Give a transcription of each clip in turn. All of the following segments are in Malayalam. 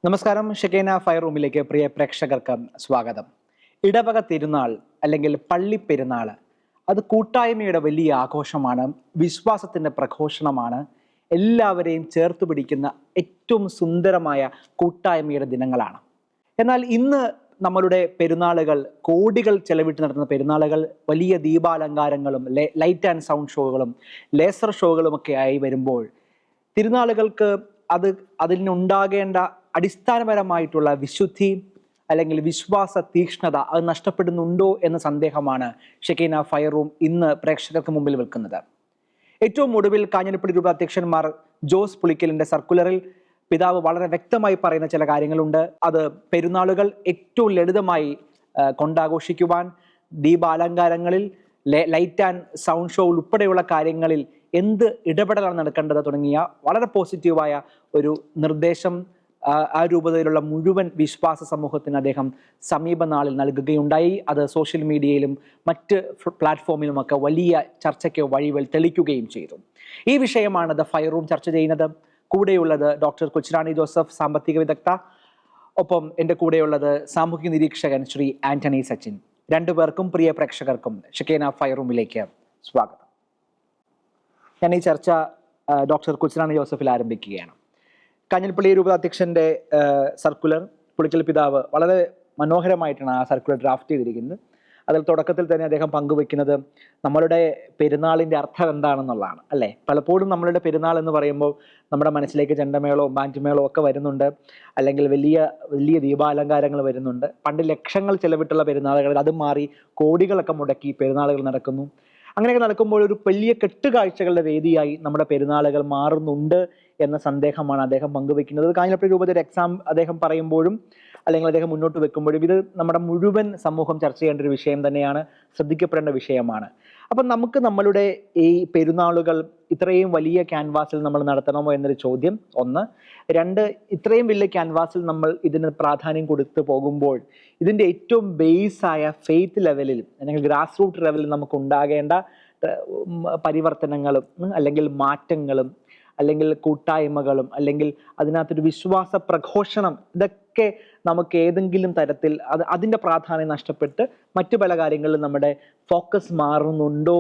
നമസ്കാരം. ഷെക്കൈന ഫയർ റൂമിലേക്ക് പ്രിയ പ്രേക്ഷകർക്ക് സ്വാഗതം. ഇടവക തിരുനാൾ അല്ലെങ്കിൽ പള്ളിപ്പെരുന്നാൾ അത് കൂട്ടായ്മയുടെ വലിയ ആഘോഷമാണ്, വിശ്വാസത്തിൻ്റെ പ്രഘോഷണമാണ്, എല്ലാവരെയും ചേർത്ത് പിടിക്കുന്ന ഏറ്റവും സുന്ദരമായ കൂട്ടായ്മയുടെ ദിനങ്ങളാണ്. എന്നാൽ ഇന്ന് നമ്മളുടെ പെരുന്നാളുകൾ, കോടികൾ ചെലവിട്ട് നടത്തുന്ന പെരുന്നാളുകൾ വലിയ ദീപാലങ്കാരങ്ങളും ലൈറ്റ് ആൻഡ് സൗണ്ട് ഷോകളും ലേസർ ഷോകളും ഒക്കെ ആയി വരുമ്പോൾ തിരുനാളുകൾക്ക് അതിനുണ്ടാകേണ്ട അടിസ്ഥാനപരമായിട്ടുള്ള വിശുദ്ധി അല്ലെങ്കിൽ വിശ്വാസ തീക്ഷ്ണത അത് നഷ്ടപ്പെടുന്നുണ്ടോ എന്ന സന്ദേഹമാണ് ഷെക്കൈന ഫയർ റൂം ഇന്ന് പ്രേക്ഷകർക്ക് മുമ്പിൽ വെക്കുന്നത്. ഏറ്റവും ഒടുവിൽ കാഞ്ഞിരപ്പള്ളി രൂപ അധ്യക്ഷന്മാർ ജോസ് പുളിക്കലിന്റെ സർക്കുലറിൽ പിതാവ് വളരെ വ്യക്തമായി പറയുന്ന ചില കാര്യങ്ങളുണ്ട്. അത് പെരുന്നാളുകൾ ഏറ്റവും ലളിതമായി കൊണ്ടാഘോഷിക്കുവാൻ, ദീപാലങ്കാരങ്ങളിൽ, ലൈറ്റ് ആൻഡ് സൗണ്ട് ഷോ ഉൾപ്പെടെയുള്ള കാര്യങ്ങളിൽ എന്ത് ഇടപെടലാണ് നടക്കേണ്ടത് തുടങ്ങിയ വളരെ പോസിറ്റീവായ ഒരു നിർദ്ദേശം ആ രൂപതയിലുള്ള മുഴുവൻ വിശ്വാസ സമൂഹത്തിന് അദ്ദേഹം സമീപനാളിൽ നൽകുകയുണ്ടായി. അത് സോഷ്യൽ മീഡിയയിലും മറ്റ് പ്ലാറ്റ്ഫോമിലുമൊക്കെ വലിയ ചർച്ചയ്ക്ക് വഴികൾ തെളിക്കുകയും ചെയ്തു. ഈ വിഷയമാണ് ദ ഫയർ റൂം ചർച്ച ചെയ്യുന്നത്. കൂടെയുള്ളത് ഡോക്ടർ കൊച്ചുറാണി ജോസഫ്, സാമ്പത്തിക വിദഗ്ധ. ഒപ്പം എൻ്റെ കൂടെയുള്ളത് സാമൂഹിക നിരീക്ഷകൻ ശ്രീ ആന്റണി സച്ചിൻ. രണ്ടുപേർക്കും പ്രിയ പ്രേക്ഷകർക്കും ഷെക്കൈന ഫയർ റൂമിലേക്ക് സ്വാഗതം. ഞാൻ ഈ ചർച്ച ഡോക്ടർ കൊച്ചുറാണി ജോസഫിൽ ആരംഭിക്കുകയാണ്. കാഞ്ഞിരപ്പള്ളി രൂപ അധ്യക്ഷന്റെ സർക്കുലർ പുളിക്കൽ പിതാവ് വളരെ മനോഹരമായിട്ടാണ് ആ സർക്കുലർ ഡ്രാഫ്റ്റ് ചെയ്തിരിക്കുന്നത്. അതിൽ തുടക്കത്തിൽ തന്നെ അദ്ദേഹം പങ്കുവെക്കുന്നത് നമ്മളുടെ പെരുന്നാളിൻ്റെ അർത്ഥം എന്താണെന്നുള്ളതാണ്, അല്ലേ? പലപ്പോഴും നമ്മളുടെ പെരുന്നാൾ എന്ന് പറയുമ്പോൾ നമ്മുടെ മനസ്സിലേക്ക് ചെണ്ടമേളവും ബാൻഡ്മേളവും ഒക്കെ വരുന്നുണ്ട്, അല്ലെങ്കിൽ വലിയ വലിയ ദീപാലങ്കാരങ്ങൾ വരുന്നുണ്ട്. പണ്ട് ലക്ഷങ്ങൾ ചെലവിട്ടുള്ള പെരുന്നാളുകളിൽ അത് മാറി കോടികളൊക്കെ മുടക്കി പെരുന്നാളുകൾ നടക്കുന്നു. അങ്ങനെയൊക്കെ നടക്കുമ്പോൾ ഒരു വലിയ കെട്ടുകാഴ്ചകളുടെ വേദിയായി നമ്മുടെ പെരുന്നാളുകൾ മാറുന്നുണ്ട് എന്ന സന്ദേഹമാണ് അദ്ദേഹം പങ്കുവെക്കുന്നത്. കാഞ്ഞിരപ്പള്ളി രൂപതയുടെ എക്സാം അദ്ദേഹം പറയുമ്പോഴും അല്ലെങ്കിൽ അദ്ദേഹം മുന്നോട്ട് വെക്കുമ്പോഴും ഇത് നമ്മുടെ മുഴുവൻ സമൂഹം ചർച്ച ചെയ്യേണ്ട ഒരു വിഷയം തന്നെയാണ്, ശ്രദ്ധിക്കപ്പെടേണ്ട വിഷയമാണ്. അപ്പം നമുക്ക് നമ്മളുടെ ഈ പെരുന്നാളുകൾ ഇത്രയും വലിയ ക്യാൻവാസിൽ നമ്മൾ നടത്തണമോ എന്നൊരു ചോദ്യം ഒന്ന്. രണ്ട്, ഇത്രയും വലിയ ക്യാൻവാസിൽ നമ്മൾ ഇതിന് പ്രാധാന്യം കൊടുത്തു പോകുമ്പോൾ ഇതിൻ്റെ ഏറ്റവും ബേസായ ഫെയ്ത്ത് ലെവലിൽ അല്ലെങ്കിൽ ഗ്രാസ് റൂട്ട് ലെവലിൽ നമുക്ക് ഉണ്ടാകേണ്ട പരിവർത്തനങ്ങളും അല്ലെങ്കിൽ മാറ്റങ്ങളും അല്ലെങ്കിൽ കൂട്ടായ്മകളും അല്ലെങ്കിൽ അതിനകത്തൊരു വിശ്വാസ പ്രഘോഷണം, ഇതൊക്കെ നമുക്ക് ഏതെങ്കിലും തരത്തിൽ അതിൻ്റെ പ്രാധാന്യം നഷ്ടപ്പെട്ട് മറ്റു പല കാര്യങ്ങളിലും നമ്മുടെ ഫോക്കസ് മാറുന്നുണ്ടോ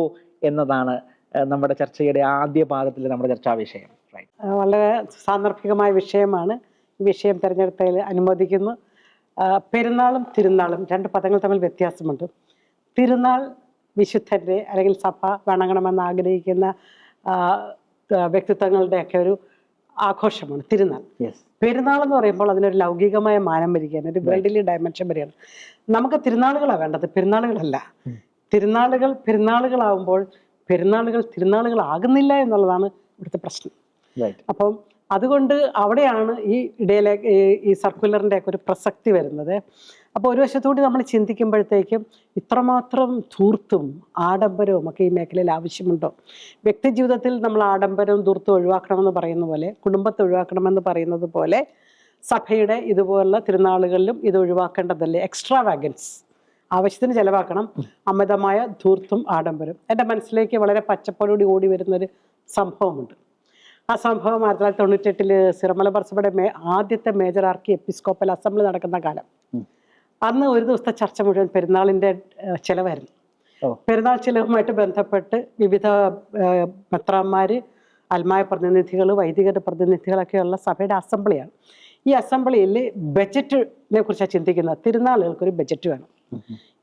എന്നതാണ് നമ്മുടെ ചർച്ചയുടെ ആദ്യ പാദത്തിൽ നമ്മുടെ ചർച്ചാ വിഷയം. വളരെ സാന്ദർഭികമായ വിഷയമാണ്. ഈ വിഷയം തിരഞ്ഞെടുത്തതിൽ അനുമോദിക്കുന്നു. പെരുന്നാളും തിരുനാളും രണ്ട് പദങ്ങൾ തമ്മിൽ വ്യത്യാസമുണ്ട്. തിരുനാൾ വിശുദ്ധൻ്റെ അല്ലെങ്കിൽ സഭ വണങ്ങണമെന്ന് ആഗ്രഹിക്കുന്ന വ്യക്തിത്വങ്ങളുടെയൊക്കെ ഒരു ആഘോഷമാണ് തിരുനാൾ. പെരുന്നാൾ എന്ന് പറയുമ്പോൾ അതിനൊരു ലൗകികമായ മാനം വരികയാണ്, ഒരു വേൾഡിലി ഡയമെൻഷൻ വരികയാണ്. നമുക്ക് തിരുനാളുകളാണ് വേണ്ടത്, പെരുന്നാളുകളല്ല. തിരുനാളുകൾ പെരുന്നാളുകളാവുമ്പോൾ പെരുന്നാളുകൾ തിരുനാളുകളാകുന്നില്ല എന്നുള്ളതാണ് ഇവിടുത്തെ പ്രശ്നം. അപ്പം അതുകൊണ്ട് അവിടെയാണ് ഈ സർക്കുലറിൻ്റെ ഒക്കെ ഒരു പ്രസക്തി വരുന്നത്. അപ്പോൾ ഒരു വശത്തുകൂടി നമ്മൾ ചിന്തിക്കുമ്പോഴത്തേക്കും ഇത്രമാത്രം ധൂർത്തും ആഡംബരവും ഒക്കെ ഈ മേഖലയിൽ ആവശ്യമുണ്ടോ? വ്യക്തി ജീവിതത്തിൽ നമ്മൾ ആഡംബരവും ധൂർത്തും ഒഴിവാക്കണമെന്ന് പറയുന്ന പോലെ, കുടുംബത്തെ ഒഴിവാക്കണമെന്ന് പറയുന്നത് പോലെ സഭയുടെ ഇതുപോലുള്ള തിരുനാളുകളിലും ഇത് ഒഴിവാക്കേണ്ടതല്ലേ? എക്സ്ട്രാ വാഗൻസ് ആവശ്യത്തിന് ചെലവാക്കണം, അമിതമായ ധൂർത്തും ആഡംബരം. എൻ്റെ മനസ്സിലേക്ക് വളരെ പച്ചപ്പോടുകൂടി ഓടി വരുന്നൊരു സംഭവമുണ്ട്. ആ സംഭവം 1998 സിറമലബാർ സഭയുടെ ആദ്യത്തെ മേജർ ആർക്കി എപ്പിസ്കോപ്പൽ അസംബ്ലി നടക്കുന്ന കാലം. അന്ന് ഒരു ദിവസത്തെ ചർച്ച മുഴുവൻ പെരുന്നാളിൻ്റെ ചിലവായിരുന്നു. പെരുന്നാൾ ചിലവുമായിട്ട് ബന്ധപ്പെട്ട് വിവിധ മെത്രാന്മാർ, അൽമായ പ്രതിനിധികൾ, വൈദികരുടെ പ്രതിനിധികളൊക്കെയുള്ള സഭയുടെ അസംബ്ലിയാണ്. ഈ അസംബ്ലിയിൽ ബജറ്റിനെ കുറിച്ചാണ് ചിന്തിക്കുന്നത്. തിരുനാളുകൾക്കൊരു ബജറ്റ് വേണം.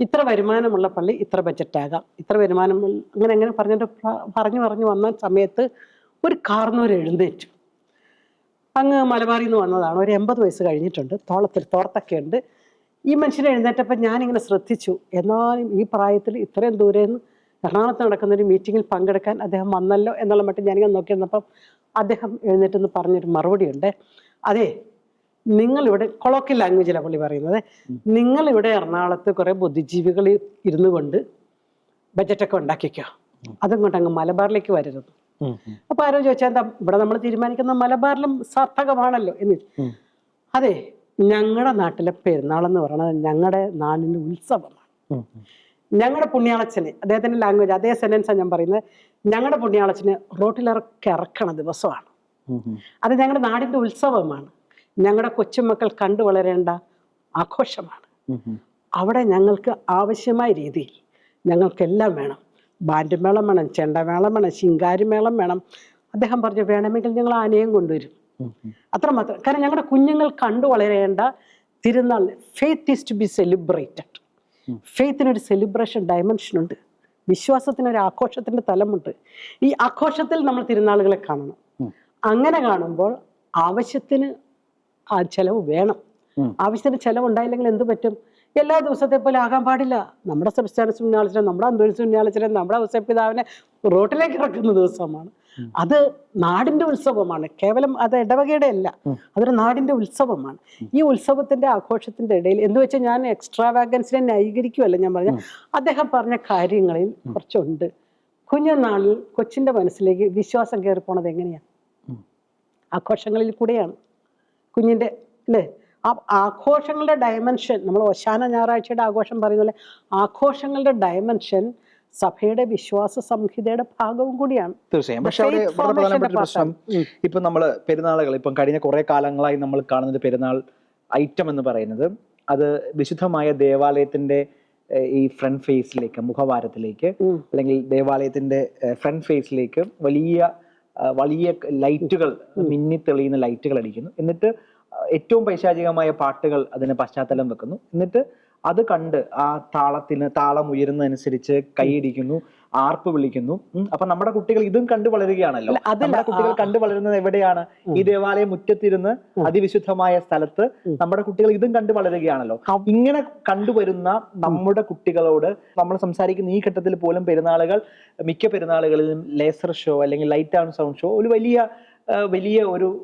ഇത്ര വരുമാനമുള്ള പള്ളി ഇത്ര ബജറ്റാകാം, ഇത്ര വരുമാനം അങ്ങനെ പറഞ്ഞു വന്ന സമയത്ത് ഒരു കാർന്നൂർ എഴുന്നേറ്റു. അങ്ങ് മലബാറിൽ നിന്ന് വന്നതാണ്, ഒരു 80 വയസ്സ് കഴിഞ്ഞിട്ടുണ്ട്, തോർത്തൊക്കെ ഉണ്ട്. ഈ മനുഷ്യനെ എഴുന്നേറ്റപ്പോൾ ഞാനിങ്ങനെ ശ്രദ്ധിച്ചു. എന്നാലും ഈ പ്രായത്തിൽ ഇത്രയും ദൂരെ നിന്ന് എറണാകുളത്ത് നടക്കുന്നൊരു മീറ്റിങ്ങിൽ പങ്കെടുക്കാൻ അദ്ദേഹം വന്നല്ലോ എന്നുള്ള മട്ടിൽ ഞാനിങ്ങനെ നോക്കി വന്നപ്പം അദ്ദേഹം എഴുന്നേറ്റെന്ന് പറഞ്ഞൊരു മറുപടി ഉണ്ട്. അതെ, നിങ്ങളിവിടെ കൊളോക്കിയൽ ലാംഗ്വേജിലാണ് പുള്ളി പറയുന്നത്, നിങ്ങളിവിടെ എറണാകുളത്ത് കുറേ ബുദ്ധിജീവികൾ ഇരുന്നു കൊണ്ട് ബജറ്റൊക്കെ ഉണ്ടാക്കിക്കോ, അതും കൊണ്ട് അങ്ങ് മലബാറിലേക്ക് വരരുത്. അപ്പൊ ആരോ ചോദിച്ചാൽ എന്താ, ഇവിടെ നമ്മൾ തീരുമാനിക്കുന്ന മലബാറിലും സാർത്ഥകമാണല്ലോ എന്ന്. അതെ, ഞങ്ങളുടെ നാട്ടിലെ പെരുന്നാളെന്ന് പറയുന്നത് ഞങ്ങളുടെ നാടിൻ്റെ ഉത്സവമാണ്. ഞങ്ങളുടെ പുണ്യാളച്ചന്, അദ്ദേഹത്തിൻ്റെ ലാംഗ്വേജ്, അതേ സെന്റൻസാണ് ഞാൻ പറയുന്നത്, ഞങ്ങളുടെ പുണ്യാളച്ചന് റോട്ടിലിറക്കണ ദിവസമാണ്. അത് ഞങ്ങളുടെ നാടിൻ്റെ ഉത്സവമാണ്. ഞങ്ങളുടെ കൊച്ചുമക്കൾ കണ്ടു വളരേണ്ട ആഘോഷമാണ്. അവിടെ ഞങ്ങൾക്ക് ആവശ്യമായ രീതിയിൽ ഞങ്ങൾക്കെല്ലാം വേണം. ബാൻഡ് മേളം വേണം, ചെണ്ടമേളം വേണം, ശിങ്കാരിമേളം വേണം. അദ്ദേഹം പറഞ്ഞു വേണമെങ്കിൽ ഞങ്ങൾ ആനയും കൊണ്ടുവരും. അത്രമാത്രം. കാരണം ഞങ്ങളുടെ കുഞ്ഞുങ്ങൾ കണ്ടു വളരേണ്ട തിരുനാൾ. Faith is to be celebrated. ഫെയ്ത്തിനൊരു സെലിബ്രേഷൻ ഡയമെൻഷൻ ഉണ്ട്, വിശ്വാസത്തിനൊരു ആഘോഷത്തിന്റെ തലമുണ്ട്. ഈ ആഘോഷത്തിൽ നമ്മൾ തിരുനാളുകളെ കാണണം. അങ്ങനെ കാണുമ്പോൾ ആവശ്യത്തിന് ആ ചെലവ് വേണം. ആവശ്യത്തിന് ചെലവുണ്ടായില്ലെങ്കിൽ എന്ത് പറ്റും? എല്ലാ ദിവസത്തെ പോലെ ആകാൻ പാടില്ല. നമ്മുടെ സെബസ്ത്യാനോസ് പുണ്യാളച്ചനെ, നമ്മുടെ അന്തോണിയോസ് പുണ്യാളച്ചനെ, നമ്മുടെ ഔസേപ്പിതാവിനെ റോട്ടിലേക്ക് ഇറക്കുന്ന ദിവസമാണ്. അത് നാടിന്റെ ഉത്സവമാണ്. കേവലം അത് ഇടവകയുടെ അല്ല, അതൊരു നാടിന്റെ ഉത്സവമാണ്. ഈ ഉത്സവത്തിന്റെ ആഘോഷത്തിന്റെ ഇടയിൽ എന്ന് വെച്ചാൽ ഞാൻ എക്സ്ട്രാവാഗൻസിനെ ന്യായീകരിക്കുമല്ല. ഞാൻ പറഞ്ഞ അദ്ദേഹം പറഞ്ഞ കാര്യങ്ങളിൽ കുറച്ചുണ്ട്. കുഞ്ഞുനാളിൽ കൊച്ചിന്റെ മനസ്സിലേക്ക് വിശ്വാസം കയറിപ്പോണത് എങ്ങനെയാണ്? ആഘോഷങ്ങളിൽ കൂടെയാണ്. കുഞ്ഞിന്റെ അല്ലേ ആ ആഘോഷങ്ങളുടെ ഡയമെൻഷൻ, നമ്മൾ ഓശാന ഞായറാഴ്ചയുടെ ആഘോഷം പറയുന്ന പോലെ ആഘോഷങ്ങളുടെ ഡയമെൻഷൻ സഭയുടെ വിശ്വാസ സംഹിതയുടെ ഭാഗവും കൂടിയാണ്. തീർച്ചയായും. പക്ഷെ അവിടെ വളരെ പ്രധാനപ്പെട്ട ഒരു പ്രശ്നം, ഇപ്പൊ നമ്മള് പെരുന്നാളുകൾ ഇപ്പം കഴിഞ്ഞ കുറെ കാലങ്ങളായി നമ്മൾ കാണുന്നത് പെരുന്നാൾ ഐറ്റം എന്ന് പറയുന്നത് അത് വിശുദ്ധമായ ദേവാലയത്തിന്റെ ഈ ഫ്രണ്ട് ഫേസിലേക്ക്, മുഖവാരത്തിലേക്ക്, അല്ലെങ്കിൽ ദേവാലയത്തിന്റെ ഫ്രണ്ട് ഫേസിലേക്ക് വലിയ വലിയ ലൈറ്റുകൾ, മിന്നി തെളിയുന്ന ലൈറ്റുകൾ അടിക്കുന്നു. എന്നിട്ട് ഏറ്റവും പൈശാചികമായ പാട്ടുകൾ അതിന് പശ്ചാത്തലം വെക്കുന്നു. എന്നിട്ട് അത് കണ്ട് ആ താളം ഉയരുന്നതനുസരിച്ച് കൈയടിക്കുന്നു, ആർപ്പ് വിളിക്കുന്നു. അപ്പൊ നമ്മുടെ കുട്ടികൾ ഇതും കണ്ടു വളരുകയാണല്ലോ. നമ്മുടെ കുട്ടികൾ കണ്ടു വളരുന്നത് എവിടെയാണ്? ഈ ദേവാലയം മുറ്റത്തിരുന്ന് അതിവിശുദ്ധമായ സ്ഥലത്ത് നമ്മുടെ കുട്ടികൾ ഇതും കണ്ടു വളരുകയാണല്ലോ. ഇങ്ങനെ കണ്ടുവരുന്ന നമ്മുടെ കുട്ടികളോട് നമ്മൾ സംസാരിക്കുന്ന ഈ ഘട്ടത്തിൽ പോലും മിക്ക പെരുന്നാളുകളിലും ലേസർ ഷോ അല്ലെങ്കിൽ ലൈറ്റ് ആൻഡ് സൗണ്ട് ഷോ ഒരു വലിയ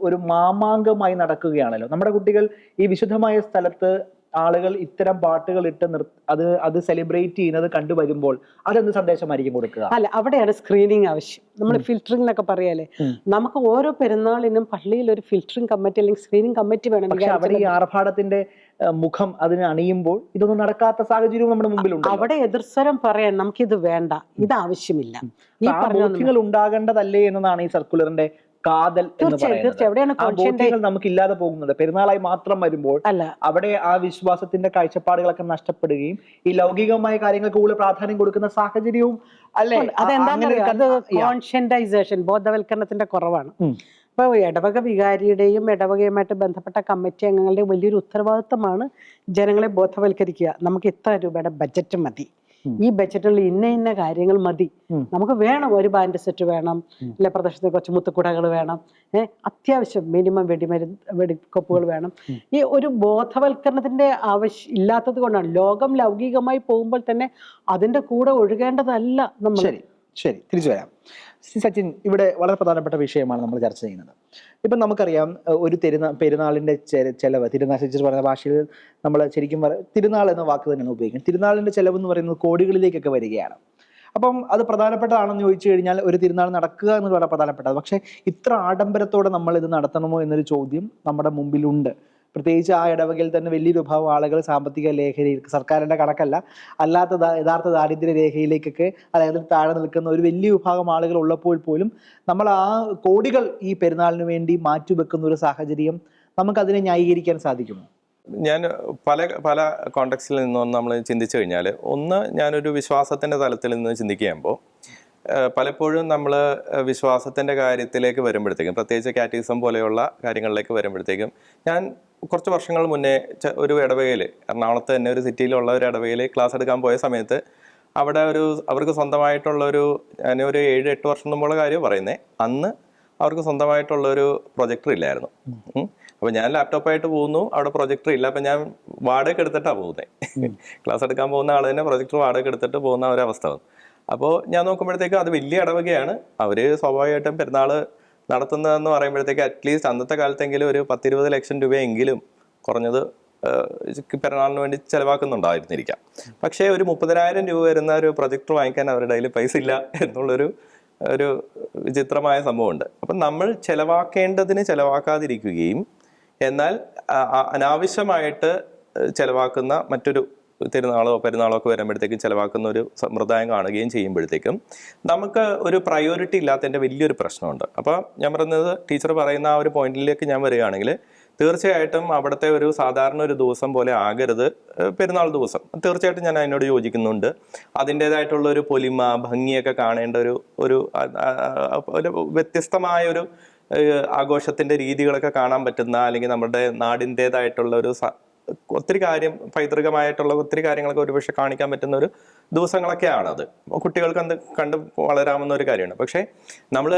ഒരു മാമാങ്കമായി നടക്കുകയാണല്ലോ. നമ്മുടെ കുട്ടികൾ ഈ വിശുദ്ധമായ സ്ഥലത്ത് ആളുകൾ ഇത്തരം പാട്ടുകൾ ഇട്ട് അത് സെലിബ്രേറ്റ് ചെയ്യുന്നത് കണ്ടുവരുമ്പോൾ അതെന്ത് സന്ദേശമായിരിക്കും കൊടുക്കുക? അല്ല, അവിടെയാണ് സ്ക്രീനിങ് ആവശ്യം. നമ്മൾ ഫിൽറ്ററിംഗ് എന്നൊക്കെ പറയാല്ലേ, നമുക്ക് ഓരോ പെരുന്നാളിനും പള്ളിയിൽ ഒരു ഫിൽറ്ററിംഗ് കമ്മിറ്റി അല്ലെങ്കിൽ സ്ക്രീനിങ് കമ്മിറ്റി വേണം. പക്ഷെ അവിടെ ഈ ആർഭാടത്തിന്റെ മുഖം അതിന് അണിയുമ്പോൾ ഇതൊന്നും നടക്കാത്ത സാഹചര്യവും നമ്മുടെ മുമ്പിലുണ്ട്. അവിടെ എതിർസ്വരം പറയാൻ നമുക്കിത് വേണ്ട, ഇത് ആവശ്യമില്ല, ഈ ബോധ്യങ്ങൾ ഉണ്ടാകേണ്ടതല്ലേ എന്നതാണ് ഈ സർക്കുലറിന്റെ കാതൽ എന്ന് പറയുന്നത്. നമുക്ക് ഇല്ലാതെ പോകുന്നുണ്ട്. പെരുന്നാളായി മാത്രം വരുമ്പോൾ അവിടെ ആ വിശ്വാസത്തിന്റെ കാഴ്ചപ്പാടുകളൊക്കെ നഷ്ടപ്പെടുകയും ഈ ലൗകികമായ കാര്യങ്ങൾക്ക് കൂടുതൽ പ്രാധാന്യം കൊടുക്കുന്ന സാഹചര്യവും അല്ലേ? കോൺഷ്യന്റൈസേഷൻ, ബോധവൽക്കരണത്തിന്റെ കുറവാണ്. ഇപ്പൊ ഇടവക വികാരിയുടെയും ഇടവകയുമായിട്ട് ബന്ധപ്പെട്ട കമ്മിറ്റി അംഗങ്ങളുടെയും വലിയൊരു ഉത്തരവാദിത്തമാണ് ജനങ്ങളെ ബോധവൽക്കരിക്കുക. നമുക്ക് ഇത്ര രൂപയുടെ ബജറ്റ് മതി, ഈ ബജറ്റിൽ ഇന്ന കാര്യങ്ങൾ മതി, നമുക്ക് വേണം ഒരു ബാൻഡ് സെറ്റ് വേണം, അല്ലെ പ്രദർശനത്തിന് കുറച്ച് മുത്തുക്കുടകൾ വേണം, അത്യാവശ്യം മിനിമം വെടിക്കൊപ്പുകൾ വേണം. ഈ ഒരു ബോധവൽക്കരണത്തിന്റെ ആവശ്യം ഇല്ലാത്തത് കൊണ്ടാണ് ലോകം ലൗകികമായി പോകുമ്പോൾ തന്നെ അതിന്റെ കൂടെ ഒഴുകേണ്ടതല്ല നമ്മൾ. ശരി, തിരിച്ചു വരാം. സച്ചിൻ, ഇവിടെ വളരെ പ്രധാനപ്പെട്ട വിഷയമാണ് നമ്മൾ ചർച്ച ചെയ്യുന്നത്. ഇപ്പം നമുക്കറിയാം ഒരു പെരുന്നാളിന്റെ ചെലവ്, തിരുനാൾ സച്ചിൻ പറയുന്ന ഭാഷയിൽ നമ്മൾ ശരിക്കും തിരുനാൾ എന്ന വാക്ക് തന്നെയാണ് ഉപയോഗിക്കുന്നത്. തിരുനാളിന്റെ ചെലവ് എന്ന് പറയുന്നത് കോടികളിലേക്കൊക്കെ വരികയാണ്. അപ്പം അത് പ്രധാനപ്പെട്ടതാണെന്ന് ചോദിച്ചു കഴിഞ്ഞാൽ ഒരു തിരുനാൾ നടക്കുക എന്ന് വളരെ പ്രധാനപ്പെട്ടത്. പക്ഷെ ഇത്ര ആഡംബരത്തോടെ നമ്മൾ ഇത് നടത്തണമോ എന്നൊരു ചോദ്യം നമ്മുടെ മുമ്പിലുണ്ട്. പ്രത്യേകിച്ച് ആ ഇടവകയിൽ തന്നെ വലിയൊരു വിഭാഗം ആളുകൾ സാമ്പത്തിക ലേഖയിൽ, സർക്കാരിന്റെ കണക്കല്ല, അല്ലാത്ത യഥാർത്ഥ ദാരിദ്ര്യ രേഖയിലേക്കൊക്കെ അതായത് താഴെ നിൽക്കുന്ന ഒരു വലിയ വിഭാഗം ആളുകൾ ഉള്ളപ്പോൾ പോലും നമ്മൾ ആ കോടികൾ ഈ പെരുന്നാളിന് വേണ്ടി മാറ്റിവെക്കുന്ന ഒരു സാഹചര്യം നമുക്കതിനെ ന്യായീകരിക്കാൻ സാധിക്കുമോ? ഞാൻ പല കോണ്ടെക്സ്റ്റിൽ നിന്നും നമ്മൾ ചിന്തിച്ചു കഴിഞ്ഞാൽ, ഒന്ന് ഞാനൊരു വിശ്വാസത്തിൻ്റെ തലത്തിൽ നിന്ന് ചിന്തിക്കുമ്പോൾ പലപ്പോഴും നമ്മൾ വിശ്വാസത്തിൻ്റെ കാര്യത്തിലേക്ക് വരുമ്പോഴത്തേക്കും, പ്രത്യേകിച്ച് കാറ്റഗിസം പോലെയുള്ള കാര്യങ്ങളിലേക്ക് വരുമ്പോഴത്തേക്കും, ഞാൻ കുറച്ച് വർഷങ്ങൾ മുന്നേ ഒരു ഇടവകയിൽ, എറണാകുളത്ത് തന്നെ ഒരു സിറ്റിയിലുള്ള ഒരു ഇടവകയിൽ ക്ലാസ് എടുക്കാൻ പോയ സമയത്ത് അവിടെ അവർക്ക് സ്വന്തമായിട്ടുള്ളൊരു, ഞാനൊരു 7-8 വർഷം മുമ്പുള്ള കാര്യം പറയുന്നത്, അന്ന് അവർക്ക് സ്വന്തമായിട്ടുള്ളൊരു പ്രൊജക്ടർ ഇല്ലായിരുന്നു. അപ്പോൾ ഞാൻ ലാപ്ടോപ്പായിട്ട് പോകുന്നു, അവിടെ പ്രൊജക്ടർ ഇല്ല. അപ്പം ഞാൻ വാടക എടുത്തിട്ടാണ് പോകുന്നത്. ക്ലാസ് എടുക്കാൻ പോകുന്ന ആൾ തന്നെ പ്രൊജക്ടർ വാടക എടുത്തിട്ട് പോകുന്ന ഒരവസ്ഥ വന്നു. അപ്പോൾ ഞാൻ നോക്കുമ്പോഴത്തേക്കും അത് വലിയ ഇടവകയാണ്. അവർ സ്വാഭാവികമായിട്ടും പെരുന്നാൾ നടത്തുന്നതെന്ന് പറയുമ്പോഴത്തേക്ക് അറ്റ്ലീസ്റ്റ് അന്നത്തെ കാലത്തെങ്കിലും ഒരു 10-20 ലക്ഷം രൂപയെങ്കിലും കുറഞ്ഞത് പെരുന്നാളിന് വേണ്ടി ചിലവാക്കുന്നുണ്ടായിരുന്നിരിക്കാം. പക്ഷേ ഒരു 30,000 രൂപ വരുന്ന ഒരു പ്രൊജക്ടർ വാങ്ങിക്കാൻ അവരുടെ കയ്യിൽ പൈസ ഇല്ല എന്നുള്ളൊരു വിചിത്രമായ സംഭവമുണ്ട്. അപ്പം നമ്മൾ ചിലവാക്കേണ്ടതിന് ചിലവാക്കാതിരിക്കുകയും എന്നാൽ അനാവശ്യമായിട്ട് ചിലവാക്കുന്ന മറ്റൊരു തിരുനാളോ പെരുന്നാളോ ഒക്കെ വരുമ്പോഴത്തേക്കും ചിലവാക്കുന്ന ഒരു സമ്പ്രദായം കാണുകയും ചെയ്യുമ്പോഴത്തേക്കും നമുക്ക് ഒരു പ്രയോറിറ്റി ഇല്ലാത്തതിൻ്റെ വലിയൊരു പ്രശ്നമുണ്ട്. അപ്പോൾ ഞാൻ പറയുന്നത്, ടീച്ചർ പറയുന്ന ആ ഒരു പോയിന്റിലേക്ക് ഞാൻ വരികയാണെങ്കിൽ, തീർച്ചയായിട്ടും അവിടുത്തെ ഒരു സാധാരണ ഒരു ദിവസം പോലെ ആകരുത് പെരുന്നാൾ ദിവസം. തീർച്ചയായിട്ടും ഞാൻ അതിനോട് യോജിക്കുന്നുണ്ട്. അതിൻ്റെതായിട്ടുള്ള ഒരു പൊലിമ ഭംഗിയൊക്കെ കാണേണ്ട ഒരു വ്യത്യസ്തമായ ഒരു ആഘോഷത്തിന്റെ രീതികളൊക്കെ കാണാൻ പറ്റുന്ന, അല്ലെങ്കിൽ നമ്മുടെ നാടിൻ്റെതായിട്ടുള്ള ഒരു ഒത്തിരി കാര്യം പൈതൃകമായിട്ടുള്ള ഒത്തിരി കാര്യങ്ങളൊക്കെ ഒരുപക്ഷെ കാണിക്കാൻ പറ്റുന്ന ഒരു ദിവസങ്ങളൊക്കെയാണത്. കുട്ടികൾക്ക് കണ്ട് വളരാവുന്ന ഒരു കാര്യമാണ്. പക്ഷേ നമ്മൾ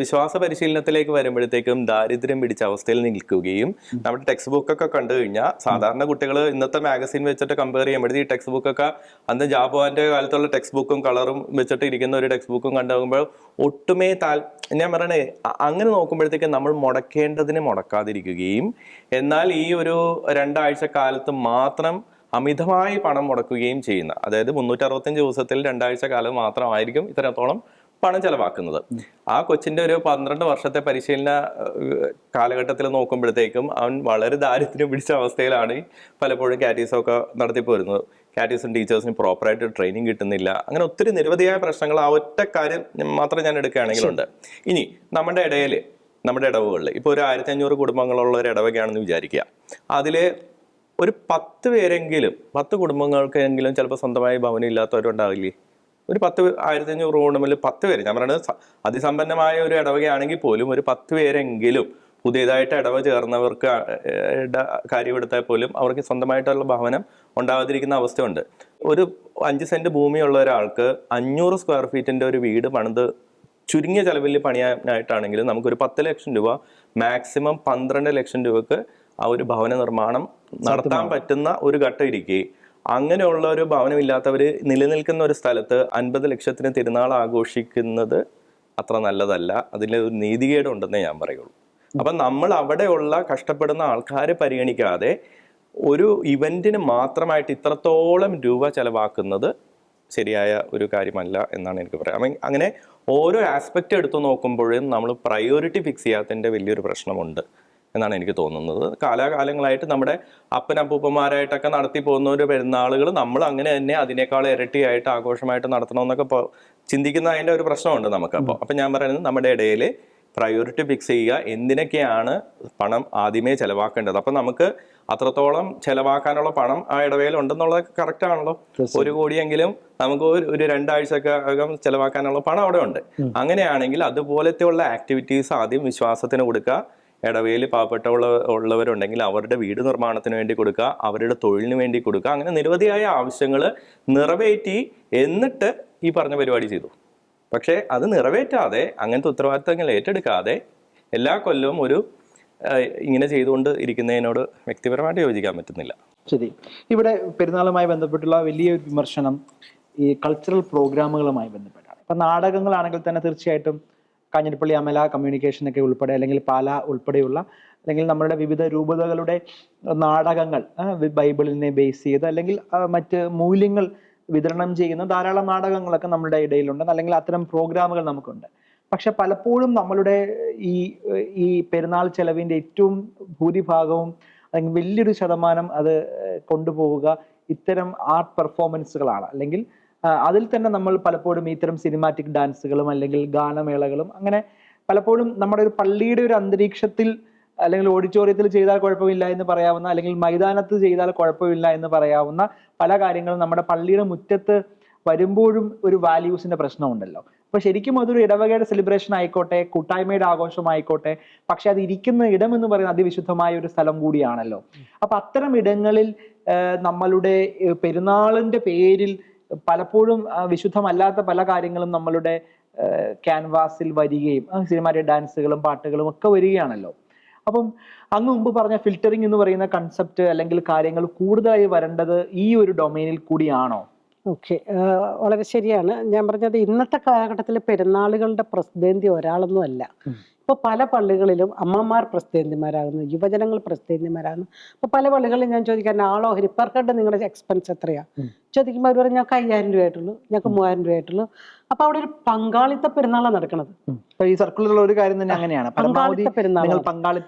വിശ്വാസ പരിശീലനത്തിലേക്ക് വരുമ്പോഴത്തേക്കും ദാരിദ്ര്യം പിടിച്ച അവസ്ഥയിൽ നിൽക്കുകയും നമ്മുടെ ടെക്സ്റ്റ് ബുക്കൊക്കെ കണ്ടു കഴിഞ്ഞാൽ സാധാരണ കുട്ടികൾ ഇന്നത്തെ മാഗസിൻ വെച്ചിട്ട് കമ്പയർ ചെയ്യുമ്പോഴത്തേക്ക് ഈ ടെക്സ്റ്റ് ബുക്കൊക്കെ അന്ന് ജാബോന്റെ കാലത്തുള്ള ടെക്സ്റ്റ് ബുക്കും കളറും വെച്ചിട്ട് ഇരിക്കുന്ന ഒരു ടെക്സ്റ്റ് ബുക്കും കണ്ടുപോകുമ്പോൾ ഒട്ടുമേ ഞാൻ പറയണേ, അങ്ങനെ നോക്കുമ്പോഴത്തേക്കും നമ്മൾ മുടക്കേണ്ടതിന് മുടക്കാതിരിക്കുകയും എന്നാൽ ഈ ഒരു 2 ആഴ്ച കാലത്ത് മാത്രം അമിതമായി പണം മുടക്കുകയും ചെയ്യുന്ന, അതായത് 365 ദിവസത്തിൽ 2 ആഴ്ച കാലം മാത്രമായിരിക്കും ഇത്രത്തോളം പണം ചെലവാക്കുന്നത്. ആ കൊച്ചിന്റെ ഒരു 12 വർഷത്തെ പരിശീലന കാലഘട്ടത്തിൽ നോക്കുമ്പോഴത്തേക്കും അവൻ വളരെ ദാരിദ്ര്യം പിടിച്ച അവസ്ഥയിലാണ് പലപ്പോഴും കാറ്റീസൊക്കെ നടത്തി പോരുന്നത്. കാറ്റീസും ടീച്ചേഴ്സിന് പ്രോപ്പറായിട്ട് ട്രെയിനിങ് കിട്ടുന്നില്ല. അങ്ങനെ ഒത്തിരി നിരവധിയായ പ്രശ്നങ്ങൾ ആ ഒറ്റ കാര്യം മാത്രം ഞാൻ എടുക്കുകയാണെങ്കിലുണ്ട്. ഇനി നമ്മുടെ ഇടവുകളിൽ ഇപ്പോൾ ഒരു 1500 കുടുംബങ്ങളുള്ള ഒരു ഇടവകയാണെന്ന് വിചാരിക്കുക. അതില് ഒരു 10 പേരെങ്കിലും 10 കുടുംബങ്ങൾക്കെങ്കിലും ചിലപ്പോൾ സ്വന്തമായി ഭവനം ഇല്ലാത്തവരുണ്ടാവില്ലേ? ഒരു 1500 കുടുംബങ്ങളിൽ 10 പേര്, ഞാൻ പറയുന്നത് അതിസമ്പന്നമായ ഒരു ഇടവകയാണെങ്കിൽ പോലും ഒരു 10 പേരെങ്കിലും പുതിയതായിട്ട് ഇടവ ചേർന്നവർക്ക് കാര്യമെടുത്താൽ പോലും അവർക്ക് സ്വന്തമായിട്ടുള്ള ഭവനം ഉണ്ടാകാതിരിക്കുന്ന അവസ്ഥയുണ്ട്. ഒരു 5 സെന്റ് ഭൂമിയുള്ള ഒരാൾക്ക് 500 സ്ക്വയർ ഫീറ്റിന്റെ ഒരു വീട് പണിത് ചുരുങ്ങിയ ചെലവിൽ പണിയാനായിട്ടാണെങ്കിലും നമുക്കൊരു 10 ലക്ഷം രൂപ, മാക്സിമം 12 ലക്ഷം രൂപക്ക് ആ ഒരു ഭവന നിർമ്മാണം നടത്താൻ പറ്റുന്ന ഒരു ഘട്ടം ഇരിക്കെ, അങ്ങനെയുള്ള ഒരു ഭവനമില്ലാത്തവർ നിലനിൽക്കുന്ന ഒരു സ്ഥലത്ത് 50 ലക്ഷത്തിന് തിരുനാൾ ആഘോഷിക്കുന്നത് അത്ര നല്ലതല്ല. അതിലൊരു നീതികേടുണ്ടെന്നേ ഞാൻ പറയുള്ളൂ. അപ്പം നമ്മൾ അവിടെയുള്ള കഷ്ടപ്പെടുന്ന ആൾക്കാരെ പരിഗണിക്കാതെ ഒരു ഇവന്റിന് മാത്രമായിട്ട് ഇത്രത്തോളം രൂപ ചെലവാക്കുന്നത് ശരിയായ ഒരു കാര്യമല്ല എന്നാണ് എനിക്ക് പറയാം. അങ്ങനെ ഓരോ ആസ്പെക്റ്റ് എടുത്തു നോക്കുമ്പോഴും നമ്മൾ പ്രയോറിറ്റി ഫിക്സ് ചെയ്യാത്തതിൻ്റെ വലിയൊരു പ്രശ്നമുണ്ട് എന്നാണ് എനിക്ക് തോന്നുന്നത്. കാലാകാലങ്ങളായിട്ട് നമ്മുടെ അപ്പനപ്പൂപ്പന്മാരായിട്ടൊക്കെ നടത്തി പോകുന്ന ഒരു പെരുന്നാളുകൾ നമ്മൾ അങ്ങനെ തന്നെ അതിനേക്കാൾ ഇരട്ടിയായിട്ട് ആഘോഷമായിട്ട് നടത്തണമെന്നൊക്കെ ചിന്തിക്കുന്ന അതിൻ്റെ ഒരു പ്രശ്നമുണ്ട് നമുക്ക്. അപ്പം ഞാൻ പറയുന്നത് നമ്മുടെ ഇടയിൽ പ്രയോറിറ്റി ഫിക്സ് ചെയ്യുക, എന്തിനൊക്കെയാണ് പണം ആദ്യമേ ചെലവാക്കേണ്ടത്. അപ്പം നമുക്ക് അത്രത്തോളം ചെലവാക്കാനുള്ള പണം ആ ഇടവേള ഉണ്ടെന്നുള്ളത് കറക്റ്റ് ആണല്ലോ. 1 കോടിയെങ്കിലും നമുക്ക് ഒരു 2 ആഴ്ചക്കകം ചെലവാക്കാനുള്ള പണം അവിടെ ഉണ്ട്. അങ്ങനെയാണെങ്കിൽ അതുപോലത്തെ ഉള്ള ആക്ടിവിറ്റീസ് ആദ്യം വിശ്വാസത്തിന് കൊടുക്കുക. ഇടവേളി ഉള്ളവരുണ്ടെങ്കിൽ അവരുടെ വീട് നിർമ്മാണത്തിന് വേണ്ടി കൊടുക്കുക, അവരുടെ തൊഴിലിന് വേണ്ടി കൊടുക്കുക. അങ്ങനെ നിരവധിയായ ആവശ്യങ്ങൾ നിറവേറ്റി എന്നിട്ട് ഈ പറഞ്ഞ പരിപാടി ചെയ്തു. പക്ഷേ അത് നിറവേറ്റാതെ അങ്ങനത്തെ ഉത്തരവാദിത്തങ്ങൾ ഏറ്റെടുക്കാതെ എല്ലാ കൊല്ലവും ഇങ്ങനെ ചെയ്തുകൊണ്ട് ഇരിക്കുന്നതിനോട് വ്യക്തിപരമായിട്ട് യോജിക്കാൻ പറ്റുന്നില്ല. ശരി. ഇവിടെ പെരുന്നാളുമായി ബന്ധപ്പെട്ടുള്ള വലിയൊരു വിമർശനം ഈ കൾച്ചറൽ പ്രോഗ്രാമുകളുമായി ബന്ധപ്പെട്ടാണ്. ഇപ്പം നാടകങ്ങളാണെങ്കിൽ തന്നെ തീർച്ചയായിട്ടും കാഞ്ഞിരപ്പള്ളി അമല കമ്മ്യൂണിക്കേഷനൊക്കെ ഉൾപ്പെടെ, അല്ലെങ്കിൽ പാല ഉൾപ്പെടെയുള്ള, അല്ലെങ്കിൽ നമ്മുടെ വിവിധ രൂപതകളുടെ നാടകങ്ങൾ ബൈബിളിനെ ബേസ് ചെയ്ത് അല്ലെങ്കിൽ മറ്റ് മൂല്യങ്ങൾ വിതരണം ചെയ്യുന്ന ധാരാളം നാടകങ്ങളൊക്കെ നമ്മുടെ ഇടയിലുണ്ട്, അല്ലെങ്കിൽ അത്തരം പ്രോഗ്രാമുകൾ നമുക്കുണ്ട്. പക്ഷെ പലപ്പോഴും നമ്മളുടെ ഈ പെരുന്നാൾ ചെലവിൻ്റെ ഏറ്റവും ഭൂരിഭാഗവും അല്ലെങ്കിൽ വലിയൊരു ശതമാനം അത് കൊണ്ടുപോവുക ഇത്തരം ആർട്ട് പെർഫോമൻസുകളാണ്. അല്ലെങ്കിൽ അതിൽ തന്നെ നമ്മൾ പലപ്പോഴും ഇത്തരം സിനിമാറ്റിക് ഡാൻസുകളും അല്ലെങ്കിൽ ഗാനമേളകളും അങ്ങനെ പലപ്പോഴും നമ്മുടെ ഒരു പള്ളിയുടെ ഒരു അന്തരീക്ഷത്തിൽ അല്ലെങ്കിൽ ഓഡിറ്റോറിയത്തിൽ ചെയ്താൽ കുഴപ്പമില്ല എന്ന് പറയാവുന്ന, അല്ലെങ്കിൽ മൈതാനത്ത് ചെയ്താൽ കുഴപ്പമില്ല എന്ന് പറയാവുന്ന പല കാര്യങ്ങളും നമ്മുടെ പള്ളിയുടെ മുറ്റത്ത് വരുമ്പോഴും ഒരു വാല്യൂസിന്റെ പ്രശ്നമുണ്ടല്ലോ. അപ്പൊ ശരിക്കും അതൊരു ഇടവകയുടെ സെലിബ്രേഷൻ ആയിക്കോട്ടെ, കൂട്ടായ്മയുടെ ആഘോഷമായിക്കോട്ടെ, പക്ഷെ അത് ഇരിക്കുന്ന ഇടം എന്ന് പറയുന്നത് അതിവിശുദ്ധമായ ഒരു സ്ഥലം കൂടിയാണല്ലോ. അപ്പൊ അത്തരം ഇടങ്ങളിൽ നമ്മളുടെ പെരുന്നാളിന്റെ പേരിൽ പലപ്പോഴും വിശുദ്ധമല്ലാത്ത പല കാര്യങ്ങളും നമ്മളുടെ ക്യാൻവാസിൽ വരികയും സിനിമാറ്റിക് ഡാൻസുകളും പാട്ടുകളും ഒക്കെ വരികയാണല്ലോ. അപ്പം അങ്ങ് മുമ്പ് പറഞ്ഞ ഫിൽറ്ററിംഗ് എന്ന് പറയുന്ന കൺസെപ്റ്റ് അല്ലെങ്കിൽ കാര്യങ്ങൾ കൂടുതലായി വരേണ്ടത് ഈ ഒരു ഡൊമൈനിൽ കൂടിയാണോ? ഓക്കെ, വളരെ ശരിയാണ്. ഞാൻ പറഞ്ഞത് ഇന്നത്തെ കാലഘട്ടത്തിൽ പെരുന്നാളുകളുടെ പ്രസിദ്ധി ഒരാളൊന്നും അല്ല. ഇപ്പൊ പല പള്ളികളിലും അമ്മമാർ പ്രസിദ്ധന്തിമാരാകുന്നു, യുവജനങ്ങൾ പ്രസിദ്ധന്തിമാരാകുന്നു. ഇപ്പൊ പല പള്ളികളിലും ഞാൻ ചോദിക്കാൻ ആളോ പെർ ഹെഡ് നിങ്ങളുടെ എക്സ്പെൻസ് എത്രയാ ചോദിക്കുമ്പോൾ അവർ പറയും ഞങ്ങൾക്ക് 5000 രൂപയായിട്ടുള്ളൂ, ഞങ്ങൾക്ക് 3000 രൂപയായിട്ടുള്ളൂ. അപ്പൊ അവിടെ ഒരു പങ്കാളിത്ത പെരുന്നാളാണ് നടക്കുന്നത്. ഈ സർക്കിളിലുള്ള ഒരു കാര്യം തന്നെ അങ്ങനെയാണ്, പങ്കാളിത്ത പെരുന്നാൾ.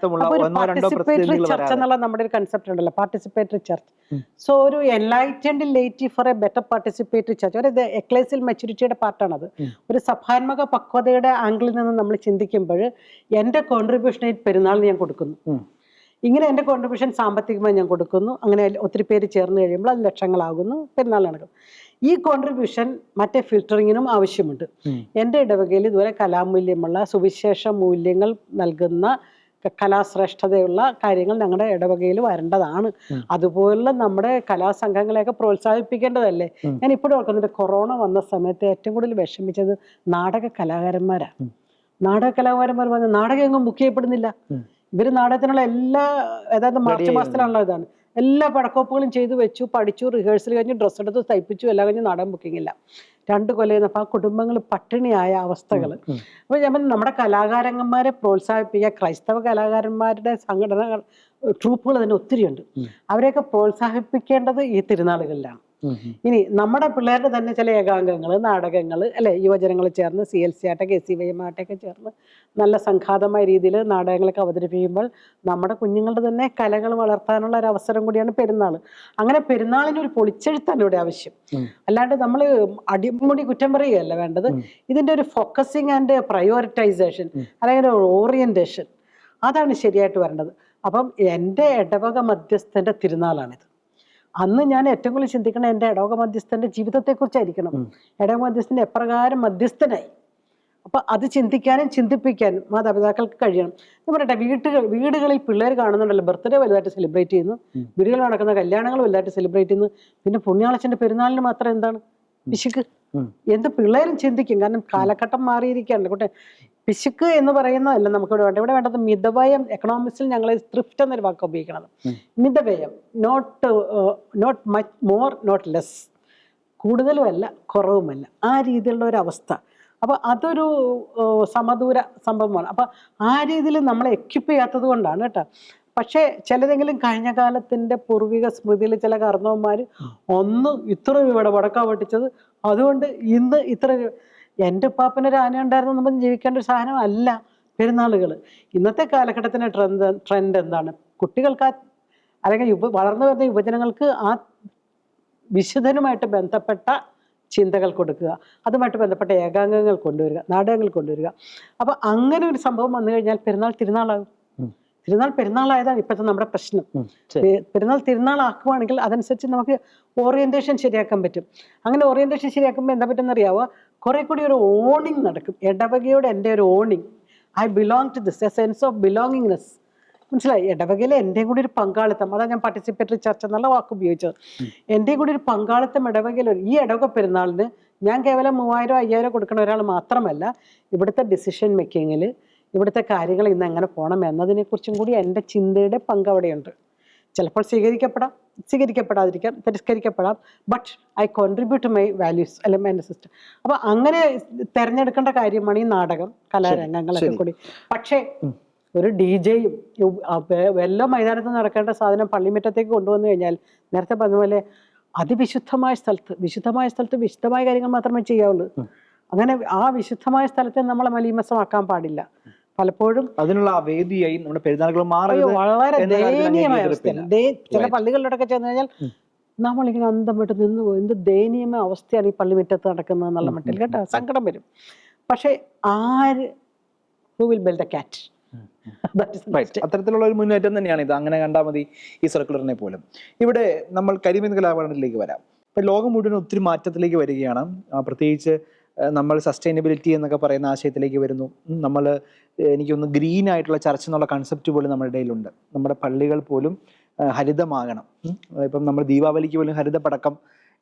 പാർട്ടിസിപ്പേറ്ററി ചർച്ച എന്നുള്ള നമ്മുടെ ഒരു കൺസെപ്റ്റ് ഉണ്ടല്ലോ, പാർട്ടിസിപ്പേറ്ററി ചർച്ച്. സോ ഒരു enlightened laity for a better participatory church, ഒരു എക്ലേസിയൽ മെച്യൂരിറ്റിയുടെ പാർട്ടാണത്. ഒരു സഭാത്മക പക്വതയുടെ ആംഗിളിൽ നിന്ന് നമ്മൾ ചിന്തിക്കുമ്പോൾ എന്റെ കോൺട്രിബ്യൂഷനായി പെരുന്നാളിന് ഞാൻ കൊടുക്കുന്നു. ഇങ്ങനെ എൻ്റെ കോൺട്രിബ്യൂഷൻ സാമ്പത്തികമായി ഞാൻ കൊടുക്കുന്നു. അങ്ങനെ ഒത്തിരി പേര് ചേർന്ന് കഴിയുമ്പോൾ അത് ലക്ഷങ്ങളാകുന്നു, പെരുന്നാൾ നടക്കും. ഈ കോൺട്രിബ്യൂഷൻ മറ്റേ ഫിൽറ്ററിങ്ങിനും ആവശ്യമുണ്ട്. എൻ്റെ ഇടവകയിൽ ഇതുവരെ കലാമൂല്യമുള്ള സുവിശേഷ മൂല്യങ്ങൾ നൽകുന്ന കലാശ്രേഷ്ഠതയുള്ള കാര്യങ്ങൾ ഞങ്ങളുടെ ഇടവകയിൽ വരേണ്ടതാണ്. അതുപോലെ നമ്മുടെ കലാസംഘങ്ങളെയൊക്കെ പ്രോത്സാഹിപ്പിക്കേണ്ടതല്ലേ. ഞാൻ ഇപ്പോഴും ഓർക്കുന്നുണ്ട്, കൊറോണ വന്ന സമയത്ത് ഏറ്റവും കൂടുതൽ വിഷമിച്ചത് നാടക കലാകാരന്മാരാണ്. നാടക കലാകാരന്മാർ പറഞ്ഞ നാടകം എങ്ങും ബുക്ക് ചെയ്യപ്പെടുന്നില്ല. ഇവര് നാടകത്തിനുള്ള എല്ലാ, അതായത് മാർച്ച് മാസത്തിലാണല്ലോ ഇതാണ്, എല്ലാ പടക്കോപ്പുകളും ചെയ്തു വെച്ചു, പഠിച്ചു, റിഹേഴ്സൽ കഴിഞ്ഞു, ഡ്രസ്സ് എടുത്ത് തയ്പ്പിച്ചു, എല്ലാം കഴിഞ്ഞ് നാടകം ബുക്കിംഗ് ഇല്ല. 2 കൊല്ലം കഴിഞ്ഞപ്പോൾ ആ കുടുംബങ്ങൾ പട്ടിണിയായ അവസ്ഥകൾ. അപ്പോൾ ഞാൻ നമ്മുടെ കലാകാരന്മാരെ പ്രോത്സാഹിപ്പിക്കുക, ക്രൈസ്തവ കലാകാരന്മാരുടെ സംഘടനകൾ, ട്രൂപ്പുകൾ തന്നെ ഒത്തിരിയുണ്ട്. അവരെയൊക്കെ പ്രോത്സാഹിപ്പിക്കേണ്ടത് ഈ തിരുനാളുകളിലാണ്. ഇനി നമ്മുടെ പിള്ളേരുടെ തന്നെ ചില ഏകാംഗങ്ങൾ, നാടകങ്ങൾ അല്ലെ, യുവജനങ്ങൾ ചേർന്ന് CLC ആട്ടെ KCYM ആട്ടെയൊക്കെ ചേർന്ന് നല്ല സംഘാതമായ രീതിയിൽ നാടകങ്ങളൊക്കെ അവതരിപ്പിക്കുമ്പോൾ നമ്മുടെ കുഞ്ഞുങ്ങളുടെ തന്നെ കലകൾ വളർത്താനുള്ള ഒരു അവസരം കൂടിയാണ് പെരുന്നാൾ. അങ്ങനെ പെരുന്നാളിന് ഒരു പൊളിച്ചെഴുത്താണ് ഇവിടെ ആവശ്യം. അല്ലാണ്ട് നമ്മൾ അടിമുടി കുറ്റം പറയുകയല്ല വേണ്ടത്. ഇതിൻ്റെ ഒരു ഫോക്കസിങ് ആൻഡ് പ്രയോറിറ്റൈസേഷൻ അല്ലെങ്കിൽ ഒരു ഓറിയന്റേഷൻ, അതാണ് ശരിയായിട്ട് വരേണ്ടത്. അപ്പം എൻ്റെ ഇടവക മധ്യസ്ഥൻ്റെ തിരുനാളാണിത്. അന്ന് ഞാൻ ഏറ്റവും കൂടുതൽ ചിന്തിക്കണം എൻ്റെ ഇടവക മധ്യസ്ഥൻ്റെ ജീവിതത്തെക്കുറിച്ചായിരിക്കണം. ഇടവക മധ്യസ്ഥൻ എപ്രകാരം മധ്യസ്ഥനായി, അപ്പൊ അത് ചിന്തിക്കാനും ചിന്തിപ്പിക്കാനും മാതാപിതാക്കൾക്ക് കഴിയണം. ഞാൻ പറയട്ടെ, വീടുകളിൽ പിള്ളേർ കാണുന്നുണ്ടല്ലോ, ബർത്ത്ഡേ വലുതായിട്ട് സെലിബ്രേറ്റ് ചെയ്യുന്നു, വീടുകളിൽ നടക്കുന്ന കല്യാണങ്ങൾ വലുതായിട്ട് സെലിബ്രേറ്റ് ചെയ്യുന്നു, പിന്നെ പുണ്യാളച്ചൻ്റെ പെരുന്നാളിന് മാത്രം എന്താണ് പിശുക്ക്? എന്ത് പിള്ളേരും ചിന്തിക്കും. കാരണം കാലഘട്ടം മാറിയിരിക്കുകയാണ്. കുട്ടെ പിശുക്ക് എന്ന് പറയുന്നതല്ല നമുക്കിവിടെ വേണ്ട. ഇവിടെ വേണ്ടത് മിതവ്യയം. എക്കണോമിക്സിൽ ഞങ്ങൾ ത്രിഫ്റ്റ് എന്നൊരു വാക്ക് ഉപയോഗിക്കണത്. മിതവ്യയം, not much more, not less, കൂടുതലുമല്ല കുറവുമല്ല, ആ രീതിയിലുള്ള ഒരു അവസ്ഥ. അപ്പോൾ അതൊരു സമദൂര സംഭവമാണ്. അപ്പം ആ രീതിയിൽ നമ്മളെ എക്യുപ്പ് ചെയ്യാത്തത് കൊണ്ടാണ് കേട്ടോ. പക്ഷേ ചിലരെങ്കിലും കഴിഞ്ഞ കാലത്തിൻ്റെ പൂർവിക സ്മൃതിയിൽ ചില കാരണവന്മാർ ഇത്ര രൂപയുടെ വടക്കാ പൊട്ടിച്ചത്, അതുകൊണ്ട് ഇന്ന് ഇത്ര രൂപ. എൻ്റെ ഉപ്പാപ്പനൊരു ആന ഉണ്ടായിരുന്നു നമ്മൾ ജീവിക്കേണ്ട ഒരു സാധനം അല്ല പെരുന്നാളുകൾ. ഇന്നത്തെ കാലഘട്ടത്തിൻ്റെ ട്രെൻഡ് എന്താണ്? കുട്ടികൾക്ക് അല്ലെങ്കിൽ വളർന്നു വരുന്ന യുവജനങ്ങൾക്ക് ആ വിശുദ്ധനുമായിട്ട് ബന്ധപ്പെട്ട ചിന്തകൾ കൊടുക്കുക, അതുമായിട്ട് ബന്ധപ്പെട്ട ഏകാംഗങ്ങൾ കൊണ്ടുവരിക, നാടകങ്ങൾ കൊണ്ടുവരിക. അപ്പം അങ്ങനെ ഒരു സംഭവം വന്നു കഴിഞ്ഞാൽ തിരുനാളാകും. പെരുന്നാളായതാണ് ഇപ്പോഴത്തെ നമ്മുടെ പ്രശ്നം. പെരുന്നാൾ തിരുനാളാക്കുവാണെങ്കിൽ അതനുസരിച്ച് നമുക്ക് ഓറിയന്റേഷൻ ശരിയാക്കാൻ പറ്റും. അങ്ങനെ ഓറിയന്റേഷൻ ശരിയാക്കുമ്പോൾ എന്താ പറ്റുമെന്ന് അറിയാവോ? കുറെ കൂടി ഒരു ഓണിങ് നടക്കും. ഇടവകയോട് എൻ്റെ ഒരു owning, I belong to this, a sense of belongingness. മനസ്സിലായി? ഇടവകയിലെ എൻ്റെയും കൂടി ഒരു പങ്കാളിത്തം, അതാണ് ഞാൻ പാർട്ടിസിപ്പേറ്ററി ചർച്ച എന്നുള്ള വാക്ക് ഉപയോഗിച്ചത്. എൻ്റെയും കൂടി ഒരു പങ്കാളിത്തം ഇടവകയിൽ. ഈ ഇടവക പെരുന്നാളിന് ഞാൻ കേവലം 3000-5000 കൊടുക്കുന്ന ഒരാൾ മാത്രമല്ല, ഇവിടുത്തെ ഡിസിഷൻ മേക്കിങ്ങിൽ, ഇവിടുത്തെ കാര്യങ്ങൾ ഇന്ന് എങ്ങനെ പോകണം എന്നതിനെക്കുറിച്ചും കൂടി എൻ്റെ ചിന്തയുടെ പങ്ക് അവിടെയുണ്ട്. ചിലപ്പോൾ സ്വീകരിക്കപ്പെടാതിരിക്കാം, തിരസ്കരിക്കപ്പെടാം, but I contribute to my values അല്ലെങ്കിൽ എൻ്റെ സിസ്റ്റം. അപ്പോൾ അങ്ങനെ തിരഞ്ഞെടുക്കേണ്ട കാര്യമാണ് ഈ നാടകം, കലാരംഗങ്ങളൊക്കെ കൂടി. പക്ഷേ ഒരു DJയും എല്ലാ മൈതാനത്ത് നടക്കേണ്ട സാധനം പള്ളിമുറ്റത്തേക്ക് കൊണ്ടുവന്നു കഴിഞ്ഞാൽ, നേരത്തെ പറഞ്ഞ പോലെ അതിവിശുദ്ധമായ സ്ഥലത്ത് വിശുദ്ധമായ കാര്യങ്ങൾ മാത്രമേ ചെയ്യാവുള്ളൂ. അങ്ങനെ ആ വിശുദ്ധമായ സ്ഥലത്തെ നമ്മളെ മലീമസമാക്കാൻ പാടില്ല. പലപ്പോഴും അതിനുള്ള വേദിയായി നമ്മുടെ പെരുന്നാളുകൾ മാറി വളരെ ദയനീയമായ അവസ്ഥയാണ്. ചില പള്ളികളിലൊക്കെ ചെന്ന് കഴിഞ്ഞാൽ നമ്മളിങ്ങനെ അന്തം വിട്ട് നിന്ന് പോകും. എന്ത് ദയനീയമായ അവസ്ഥയാണ് ഈ പള്ളിമുറ്റത്ത് നടക്കുന്നത് എന്നുള്ള മട്ടിൽ കേട്ടോ, സങ്കടം വരും. പക്ഷെ ആര് ഹു വിൽ ബിൽഡ് എ കാറ്റ്? അത്തരത്തിലുള്ള ഒരു മുന്നേറ്റം തന്നെയാണ് ഇത്. അങ്ങനെ കണ്ടാൽ മതി ഈ സർക്കുലറിനെ പോലും. ഇവിടെ നമ്മൾ കരിമീൻ കലാപഠനത്തിലേക്ക് വരാം. ഇപ്പൊ ലോകം മുഴുവൻ ഒത്തിരി മാറ്റത്തിലേക്ക് വരികയാണ്. പ്രത്യേകിച്ച് നമ്മൾ സസ്റ്റൈനബിലിറ്റി എന്നൊക്കെ പറയുന്ന ആശയത്തിലേക്ക് വരുന്നു. നമ്മൾ എനിക്കൊന്ന് ഗ്രീൻ ആയിട്ടുള്ള ചർച്ച എന്നുള്ള കൺസെപ്റ്റ് പോലും നമ്മുടെ ഇടയിലുണ്ട്. നമ്മുടെ പള്ളികൾ പോലും ഹരിതമാകണം. ഇപ്പം നമ്മൾ ദീപാവലിക്ക് പോലും ഹരിതപടക്കം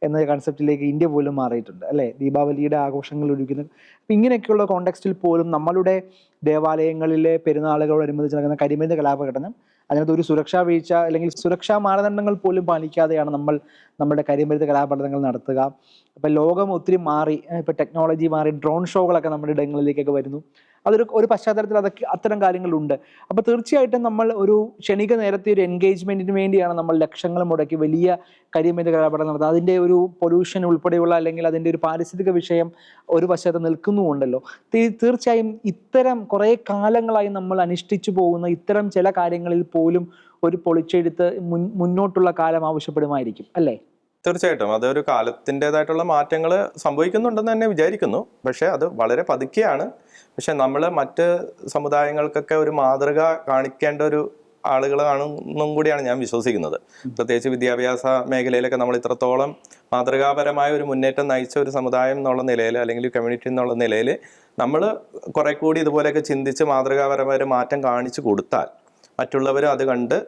എന്ന കൺസെപ്റ്റിലേക്ക് ഇന്ത്യ പോലും മാറിയിട്ടുണ്ട് അല്ലേ? ദീപാവലിയുടെ ആഘോഷങ്ങൾ ഒരുക്കുന്നത്. അപ്പം ഇങ്ങനെയൊക്കെയുള്ള കോണ്ടെക്സ്റ്റിൽ പോലും നമ്മളുടെ ദേവാലയങ്ങളിലെ പെരുന്നാളുകളോടനുബന്ധിച്ച് നടക്കുന്ന കരിമരുന്ന് കലാപഘടനം, അതിനകത്ത് ഒരു സുരക്ഷാ വീഴ്ച അല്ലെങ്കിൽ സുരക്ഷാ മാനദണ്ഡങ്ങൾ പോലും പാലിക്കാതെയാണ് നമ്മൾ നമ്മുടെ കരിമരുന്ന് കലാപഠനങ്ങൾ നടത്തുക. അപ്പം ലോകം ഒത്തിരി മാറി, ഇപ്പം ടെക്നോളജി മാറി, ഡ്രോൺ ഷോകളൊക്കെ നമ്മുടെ ഇടങ്ങളിലേക്കൊക്കെ വരുന്നു. ഒരു പശ്ചാത്തലത്തിൽ അത്തരം കാര്യങ്ങളുണ്ട്. അപ്പോൾ തീർച്ചയായിട്ടും നമ്മൾ ഒരു ക്ഷണിക നേരത്തെ ഒരു എൻഗേജ്മെന്റിന് വേണ്ടിയാണ് നമ്മൾ ലക്ഷങ്ങൾ മുടക്കി വലിയ കരിമരുന്ന് കലാപഠനം നടത്തുന്നത്. അതിൻ്റെ ഒരു പൊല്യൂഷൻ ഉൾപ്പെടെയുള്ള അല്ലെങ്കിൽ അതിൻ്റെ ഒരു പാരിസ്ഥിതിക വിഷയം ഒരു വശത്ത് നിൽക്കുന്നുമുണ്ടല്ലോ. തീർച്ചയായും ഇത്തരം കുറേ കാലങ്ങളായി നമ്മൾ അനുഷ്ഠിച്ചു പോകുന്ന ഇത്തരം ചില കാര്യങ്ങളിൽ പോലും ഒരു പൊളിച്ചെഴുത്ത് മുന്നോട്ടുള്ള കാലം ആവശ്യപ്പെടുമായിരിക്കും അല്ലേ? തീർച്ചയായിട്ടും അതൊരു കാലത്തിൻ്റെതായിട്ടുള്ള മാറ്റങ്ങൾ സംഭവിക്കുന്നുണ്ടെന്ന് തന്നെ വിചാരിക്കുന്നു. പക്ഷെ അത് വളരെ പതുക്കെയാണ്. പക്ഷെ നമ്മൾ മറ്റ് സമുദായങ്ങൾക്കൊക്കെ ഒരു മാതൃക കാണിക്കേണ്ട ഒരു ആളുകളാണെന്നും കൂടിയാണ് ഞാൻ വിശ്വസിക്കുന്നത്. പ്രത്യേകിച്ച് വിദ്യാഭ്യാസ മേഖലയിലൊക്കെ നമ്മൾ ഇത്രത്തോളം മാതൃകാപരമായ ഒരു മുന്നേറ്റം നയിച്ച ഒരു സമുദായം എന്നുള്ള നിലയിൽ, അല്ലെങ്കിൽ കമ്മ്യൂണിറ്റി എന്നുള്ള നിലയിൽ നമ്മൾ കുറെ കൂടി ഇതുപോലെയൊക്കെ ചിന്തിച്ച് മാതൃകാപരമായ മാറ്റം കാണിച്ചു കൊടുത്താൽ മറ്റുള്ളവർ അത് കണ്ട്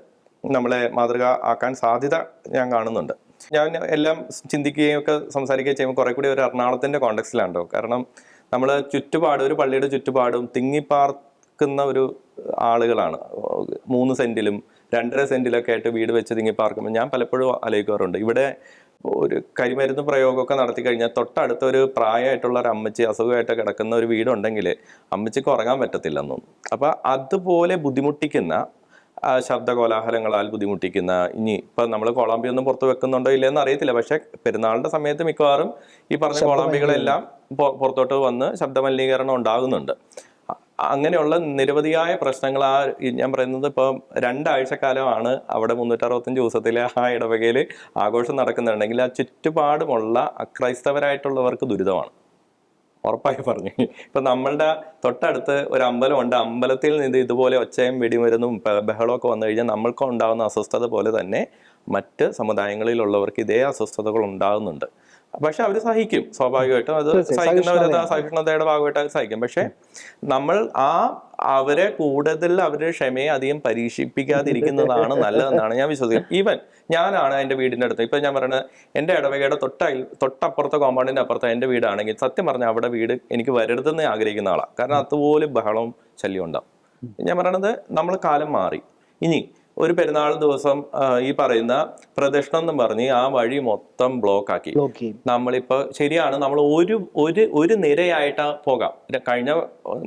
നമ്മളെ മാതൃക ആക്കാൻ സാധ്യത ഞാൻ കാണുന്നുണ്ട്. ഞാൻ എല്ലാം ചിന്തിക്കുകയും ഒക്കെ സംസാരിക്കുകയും ചെയ്യുമ്പോൾ കുറെ കൂടി ഒരു എറണാകുളത്തിന്റെ കോണ്ടെക്സ്റ്റിലാണല്ലോ. കാരണം നമ്മൾ ചുറ്റുപാട്, ഒരു പള്ളിയുടെ ചുറ്റുപാടും തിങ്ങിപ്പാർക്കുന്ന ഒരു ആളുകളാണ്. 3 സെന്റിലും 2.5 സെന്റിലൊക്കെ ആയിട്ട് വീട് വെച്ച് തിങ്ങിപ്പാർക്കുമ്പോൾ ഞാൻ പലപ്പോഴും ആലോചിക്കാറുണ്ട്, ഇവിടെ ഒരു കരിമരുന്ന് പ്രയോഗമൊക്കെ നടത്തി കഴിഞ്ഞാൽ തൊട്ടടുത്ത ഒരു പ്രായമായിട്ടുള്ള ഒരു അമ്മച്ചി അസുഖമായിട്ട് കിടക്കുന്ന ഒരു വീടുണ്ടെങ്കിൽ അമ്മച്ചിക്ക് ഉറങ്ങാൻ പറ്റത്തില്ലെന്നും. അപ്പൊ അതുപോലെ ബുദ്ധിമുട്ടിക്കുന്ന ശബ്ദ കോലാഹലങ്ങളാൽ ബുദ്ധിമുട്ടിക്കുന്ന, ഇനി ഇപ്പൊ നമ്മൾ കോളാമ്പിയൊന്നും പുറത്ത് വെക്കുന്നുണ്ടോ ഇല്ലെന്ന് അറിയത്തില്ല, പക്ഷെ പെരുന്നാളിന്റെ സമയത്ത് മിക്കവാറും ഈ പറഞ്ഞ കോളാമ്പികളെല്ലാം പുറത്തോട്ട് വന്ന് ശബ്ദമലിനീകരണം ഉണ്ടാകുന്നുണ്ട്. അങ്ങനെയുള്ള നിരവധിയായ പ്രശ്നങ്ങൾ ഞാൻ പറയുന്നത് ഇപ്പം 2 ആഴ്ചക്കാലമാണ് അവിടെ 365 ദിവസത്തിലെ ആ ഇടവകയിൽ ആഘോഷം നടക്കുന്നുണ്ടെങ്കിൽ ആ ചുറ്റുപാടുമുള്ള അക്രൈസ്തവരായിട്ടുള്ളവർക്ക് ദുരിതമാണ്. ഉറപ്പായി പറഞ്ഞു. ഇപ്പൊ നമ്മളുടെ തൊട്ടടുത്ത് ഒരു അമ്പലമുണ്ട്, അമ്പലത്തിൽ നിന്ന് ഇതുപോലെ ഒച്ചയും വെടിമരുന്നും ബഹളമൊക്കെ വന്നു കഴിഞ്ഞാൽ നമ്മൾക്ക് ഉണ്ടാകുന്ന അസ്വസ്ഥത പോലെ തന്നെ മറ്റ് സമുദായങ്ങളിലുള്ളവർക്ക് ഇതേ അസ്വസ്ഥതകൾ ഉണ്ടാകുന്നുണ്ട്. പക്ഷെ അവർ സഹിക്കും, സ്വാഭാവികമായിട്ടും അത് സഹിക്കുന്നവരത് സഹിഷ്ണുതയുടെ ഭാഗമായിട്ട് അത് സഹിക്കും. പക്ഷെ നമ്മൾ അവരെ കൂടുതൽ അവരുടെ ക്ഷമയെ അധികം പരീക്ഷിപ്പിക്കാതിരിക്കുന്നതാണ് നല്ലതെന്നാണ് ഞാൻ വിശ്വസിക്കുന്നത്. ഈവൻ ഞാനാണ് എൻ്റെ വീടിൻ്റെ അടുത്ത്, ഇപ്പൊ ഞാൻ പറയുന്നത് എൻ്റെ ഇടവകയുടെ തൊട്ടപ്പുറത്തെ കോമ്പൗണ്ടിന്റെ അപ്പുറത്തെ എൻ്റെ വീടാണെങ്കിൽ സത്യം പറഞ്ഞാൽ അവിടെ വീട് എനിക്ക് വരരുതെന്ന് ആഗ്രഹിക്കുന്ന ആളാണ്. കാരണം അതുപോലെ ബഹളവും ശല്യം ഉണ്ടാവും. ഞാൻ പറയണത് നമ്മൾ കാലം മാറി. ഇനി ഒരു പെരുന്നാൾ ദിവസം ഈ പറയുന്ന പ്രദക്ഷിണം എന്നും പറഞ്ഞ് ആ വഴി മൊത്തം ബ്ലോക്ക് ആക്കി. നമ്മളിപ്പോ ശരിയാണ്, നമ്മൾ ഒരു നിരയായിട്ട് പോകാം. കഴിഞ്ഞ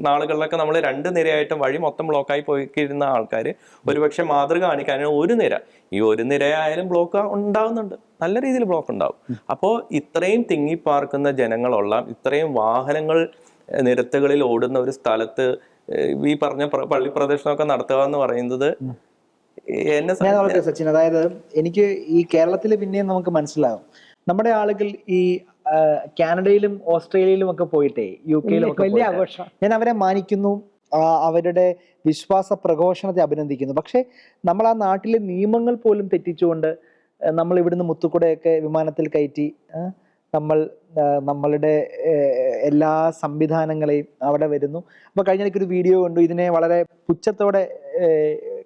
നാളുകളിലൊക്കെ നമ്മൾ 2 നിരയായിട്ട് വഴി മൊത്തം ബ്ലോക്കായി പോയിരുന്ന ആൾക്കാർ ഒരുപക്ഷെ മാതൃക കാണിക്കാനാണ് ഒരു നിര. ഈ ഒരു നിരയായാലും ബ്ലോക്ക് ഉണ്ടാകുന്നുണ്ട്, നല്ല രീതിയിൽ ബ്ലോക്ക് ഉണ്ടാവും. അപ്പോൾ ഇത്രയും തിങ്ങിപ്പാർക്കുന്ന ജനങ്ങളുള്ള, ഇത്രയും വാഹനങ്ങൾ നിരത്തുകളിൽ ഓടുന്ന ഒരു സ്ഥലത്ത് ഈ പറഞ്ഞ പള്ളി പ്രദക്ഷിണമൊക്കെ നടത്തുക എന്ന് പറയുന്നത് സച്ചിൻ, അതായത് എനിക്ക് ഈ കേരളത്തിൽ പിന്നെയും നമുക്ക് മനസ്സിലാകും, നമ്മുടെ ആളുകൾ ഈ കാനഡയിലും ഓസ്ട്രേലിയയിലും ഒക്കെ പോയിട്ടേ, UK-യിലും ഒക്കെ വലിയ ആഘോഷം, ഞാൻ അവരെ മാനിക്കുന്നു, അവരുടെ വിശ്വാസ പ്രഘോഷണത്തെ അഭിനന്ദിക്കുന്നു. പക്ഷെ നമ്മൾ ആ നാട്ടിലെ നിയമങ്ങൾ പോലും തെറ്റിച്ചുകൊണ്ട് നമ്മൾ ഇവിടുന്ന് മുത്തുക്കുടയൊക്കെ വിമാനത്തിൽ കയറ്റി നമ്മളുടെ എല്ലാ സംവിധാനങ്ങളെയും അവിടെ വരുന്നു. അപ്പൊ കഴിഞ്ഞ ഒരു വീഡിയോ കണ്ടു, ഇതിനെ വളരെ പുച്ഛത്തോടെ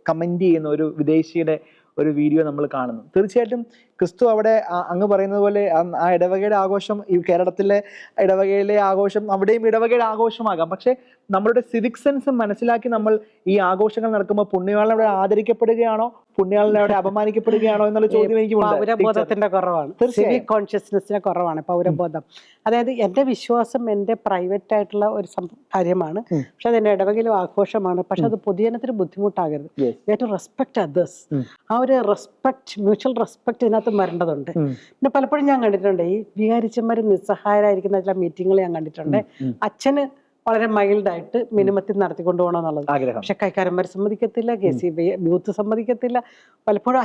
കമന്റ് ചെയ്യുന്ന ഒരു വിദേശിയുടെ ഒരു വീഡിയോ നമ്മൾ കാണുന്നു. തീർച്ചയായിട്ടും ക്രിസ്തു അവിടെ അങ്ങ് പറയുന്നത് പോലെ ആ ഇടവകയുടെ ആഘോഷം, ഈ കേരളത്തിലെ ഇടവകയിലെ ആഘോഷം അവിടെയും ഇടവകയുടെ ആഘോഷമാകാം. പക്ഷെ നമ്മളുടെ സിവിക് സെൻസ് മനസ്സിലാക്കി നമ്മൾ ഈ ആഘോഷങ്ങൾ നടക്കുമ്പോൾ പുണ്യാളനോടെ ആദരിക്കപ്പെടുകയാണോ, പുണ്യാളനോടെ അപമാനിക്കപ്പെടുകയാണോ എന്നുള്ള ചോദ്യം എനിക്ക് പൗരബോധത്തിന്റെ കുറവാണ്, സിവിക് കോൺഷ്യസ്നെസ്സിന്റെ കുറവാണ് പൗരബോധം. അതായത് എന്റെ വിശ്വാസം എന്റെ പ്രൈവറ്റ് ആയിട്ടുള്ള ഒരു കാര്യമാണ്, പക്ഷെ അത് എന്റെ ഇടവകയിലും ആഘോഷമാണ്. പക്ഷെ അത് പൊതുജനത്തിന് ബുദ്ധിമുട്ടാകരുത്. Respect others. ആ ഒരു റെസ്പെക്ട്, മ്യൂച്വൽ റെസ്പെക്ട് ഇതിനകത്ത് വരേണ്ടതുണ്ട്. പിന്നെ പലപ്പോഴും ഞാൻ കണ്ടിട്ടുണ്ട് ഈ വികാരിച്ചന്മാര് നിസ്സഹായരായിരിക്കുന്ന ചില മീറ്റിങ്ങുകൾ ഞാൻ കണ്ടിട്ടുണ്ട്. അച്ഛന് വളരെ മൈൽഡായിട്ട് മിനിമത്തിൽ നടത്തിക്കൊണ്ടു പോകണമെന്നുള്ളത്, പക്ഷെ കൈക്കാരന്മാർ സമ്മതിക്കത്തില്ല, KCB യൂത്ത് സമ്മതിക്കത്തില്ല. പലപ്പോഴും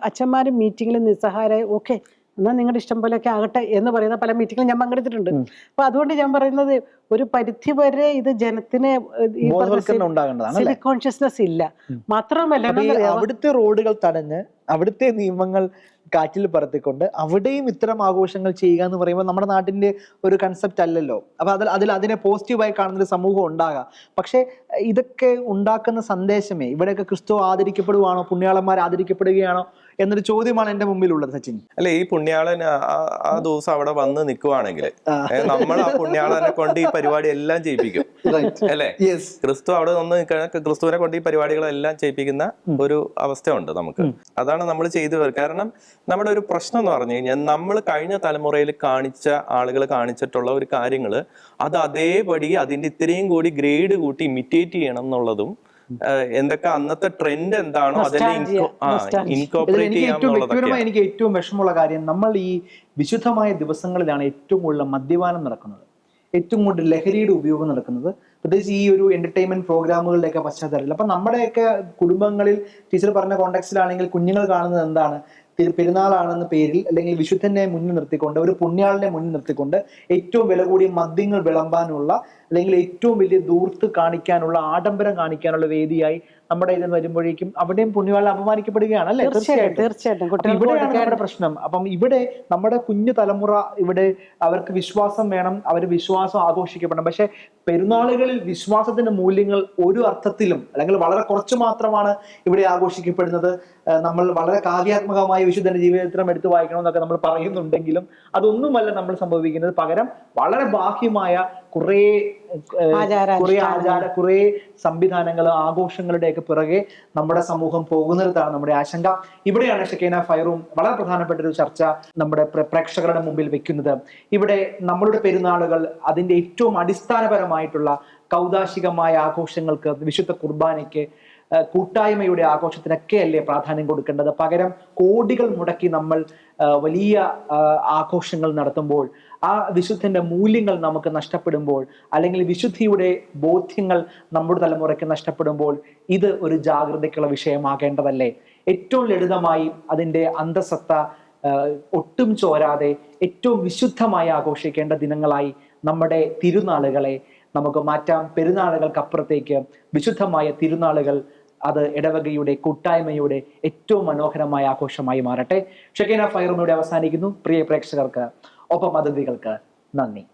അച്ഛന്മാര് മീറ്റിങ്ങിൽ നിസ്സഹായരായി ഓക്കെ എന്നാൽ നിങ്ങളുടെ ഇഷ്ടം പോലെയൊക്കെ ആകട്ടെ എന്ന് പറയുന്ന പല മീറ്റിങ്ങിലും ഞാൻ പങ്കെടുത്തിട്ടുണ്ട്. അപ്പൊ അതുകൊണ്ട് ഞാൻ പറയുന്നത് ഒരു പരിധി വരെ ഇത് ജനത്തിന് സിവിക് കോൺഷ്യസ്നെസ് ഇല്ല. മാത്രമല്ല അവിടുത്തെ റോഡുകൾ തടഞ്ഞ് അവിടുത്തെ നിയമങ്ങൾ കാറ്റിൽ പറത്തിക്കൊണ്ട് അവിടെയും ഇത്തരം ആഘോഷങ്ങൾ ചെയ്യുക എന്ന് പറയുമ്പോൾ നമ്മുടെ നാട്ടിന്റെ ഒരു കൺസെപ്റ്റ് അല്ലല്ലോ. അപ്പൊ അതിനെ പോസിറ്റീവായി കാണുന്നൊരു സമൂഹം ഉണ്ടാകാം. പക്ഷെ ഇതൊക്കെ ഉണ്ടാക്കുന്ന സന്ദേശമേ, ഇവിടെയൊക്കെ ക്രിസ്തു ആദരിക്കപ്പെടുവാണോ, പുണ്യാളന്മാർ ആദരിക്കപ്പെടുകയാണോ എന്നൊരു ചോദ്യമാണ് എന്റെ മുമ്പിലുള്ളത് സച്ചിൻ. അല്ലെ, ഈ പുണ്യാളൻ ആ ദിവസം അവിടെ വന്ന് നിൽക്കുവാണെങ്കിൽ നമ്മൾ ആ പുണ്യാളനെ കൊണ്ട് ഈ പരിപാടി എല്ലാം ചെയ്യിപ്പിക്കും അല്ലെ. ക്രിസ്തു അവിടെ വന്ന് ക്രിസ്തുവിനെ കൊണ്ട് ഈ പരിപാടികളെല്ലാം ചെയ്യിപ്പിക്കുന്ന ഒരു അവസ്ഥയുണ്ട് നമുക്ക്. അതാണ് നമ്മൾ ചെയ്തു. കാരണം നമ്മുടെ ഒരു പ്രശ്നം എന്ന് പറഞ്ഞു കഴിഞ്ഞാൽ നമ്മൾ കഴിഞ്ഞ തലമുറയിൽ ആളുകൾ കാണിച്ചിട്ടുള്ള ഒരു കാര്യങ്ങള് അത് അതേപടി അതിന്റെ ഇത്രയും കൂടി ഗ്രേഡ് കൂട്ടി ഇമിറ്റേറ്റ് ചെയ്യണം എന്നുള്ളതും എന്തൊക്കെ അന്നത്തെ ട്രെൻഡ് എന്താണോ അതെല്ലാം ഇൻകോർപ്പറേറ്റ് ചെയ്യാന്നുള്ളതൊക്കെ. എനിക്ക് ഏറ്റവും വിഷമമുള്ള കാര്യം, നമ്മൾ ഈ വിശുദ്ധമായ ദിവസങ്ങളിലാണ് ഏറ്റവും കൂടുതൽ മദ്യപാനം നടക്കുന്നത്, ഏറ്റവും കൂടുതൽ ലഹരിയുടെ ഉപയോഗം നടക്കുന്നത്, പ്രത്യേകിച്ച് ഈ ഒരു എന്റർടൈൻമെന്റ് പ്രോഗ്രാമുകളുടെയൊക്കെ പശ്ചാത്തലത്തിൽ. അപ്പൊ നമ്മുടെയൊക്കെ കുടുംബങ്ങളിൽ ടീച്ചർ പറഞ്ഞ കോണ്ടെക്സ്റ്റിലാണെങ്കിൽ കുഞ്ഞുങ്ങൾ കാണുന്നത് എന്താണ്? പെരുന്നാളാണെന്ന പേരിൽ അല്ലെങ്കിൽ വിശുദ്ധനെ മുന്നിൽ നിർത്തിക്കൊണ്ട്, ഒരു പുണ്യാളിനെ മുന്നിൽ നിർത്തിക്കൊണ്ട് ഏറ്റവും വില കൂടിയ മദ്യങ്ങൾ വിളമ്പാനുള്ള അല്ലെങ്കിൽ ഏറ്റവും വലിയ ദൂർത്ത് കാണിക്കാനുള്ള, ആഡംബരം കാണിക്കാനുള്ള വേദിയായി നമ്മുടെ ഇതിൽ വരുമ്പോഴേക്കും അവിടെയും പുണ്യവാളൻ അപമാനിക്കപ്പെടുകയാണ് അല്ലേ? തീർച്ചയായിട്ടും അപ്പൊ ഇവിടെയാണ് നമ്മുടെ പ്രശ്നം. അപ്പം ഇവിടെ നമ്മുടെ കുഞ്ഞു തലമുറ ഇവിടെ അവർക്ക് വിശ്വാസം വേണം, അവർ വിശ്വാസം ആഘോഷിക്കപ്പെടണം. പക്ഷെ പെരുന്നാളുകളിൽ വിശ്വാസത്തിന്റെ മൂല്യങ്ങൾ ഒരു അർത്ഥത്തിലും അല്ലെങ്കിൽ വളരെ കുറച്ച് മാത്രമാണ് ഇവിടെ ആഘോഷിക്കപ്പെടുന്നത്. നമ്മൾ വളരെ കാവ്യാത്മകമായ വിശുദ്ധന്റെ ജീവചരിത്രം എടുത്തു വായിക്കണം എന്നൊക്കെ നമ്മൾ പറയുന്നുണ്ടെങ്കിലും അതൊന്നുമല്ല നമ്മൾ സംഭവിക്കുന്നത്. പകരം വളരെ ബാഹ്യമായ കുറേ കുറേ സംവിധാനങ്ങൾ, ആഘോഷങ്ങളുടെയൊക്കെ പിറകെ നമ്മുടെ സമൂഹം പോകുന്നതാണ് നമ്മുടെ ആശങ്ക. ഇവിടെയാണ് ഷെക്കീന ഫയറൂം വളരെ പ്രധാനപ്പെട്ട ഒരു ചർച്ച നമ്മുടെ പ്രേക്ഷകരുടെ മുമ്പിൽ വെക്കുന്നത്. ഇവിടെ നമ്മളുടെ പെരുന്നാളുകൾ അതിന്റെ ഏറ്റവും അടിസ്ഥാനപരമായിട്ടുള്ള കൗദാശികമായ ആഘോഷങ്ങൾക്ക്, വിശുദ്ധ കുർബാനയ്ക്ക്, കൂട്ടായ്മയുടെ ആഘോഷത്തിനൊക്കെ അല്ലേ പ്രാധാന്യം കൊടുക്കേണ്ടത്? പകരം കോടികൾ മുടക്കി നമ്മൾ വലിയ ആഘോഷങ്ങൾ നടത്തുമ്പോൾ ആ വിശുദ്ധന്റെ മൂല്യങ്ങൾ നമുക്ക് നഷ്ടപ്പെടുമ്പോൾ, അല്ലെങ്കിൽ വിശുദ്ധിയുടെ ബോധ്യങ്ങൾ നമ്മുടെ തലമുറയ്ക്ക് നഷ്ടപ്പെടുമ്പോൾ ഇത് ഒരു ജാഗ്രതയ്ക്കുള്ള വിഷയമാകേണ്ടതല്ലേ? ഏറ്റവും ലളിതമായി അതിൻ്റെ അന്തസത്ത ഒട്ടും ചോരാതെ ഏറ്റവും വിശുദ്ധമായി ആഘോഷിക്കേണ്ട ദിനങ്ങളായി നമ്മുടെ തിരുനാളുകളെ നമുക്ക് മാറ്റാം. പെരുന്നാളുകൾക്കപ്പുറത്തേക്ക് വിശുദ്ധമായ തിരുനാളുകൾ അത് ഇടവകയുടെ കൂട്ടായ്മയുടെ ഏറ്റവും മനോഹരമായ ആഘോഷമായി മാറട്ടെ. ഷെക്കീന ഫയറൂം ഇവിടെ അവസാനിക്കുന്നു. പ്രിയ പ്രേക്ഷകർക്ക് ഒപ്പം അതിഥികൾക്ക് നന്ദി.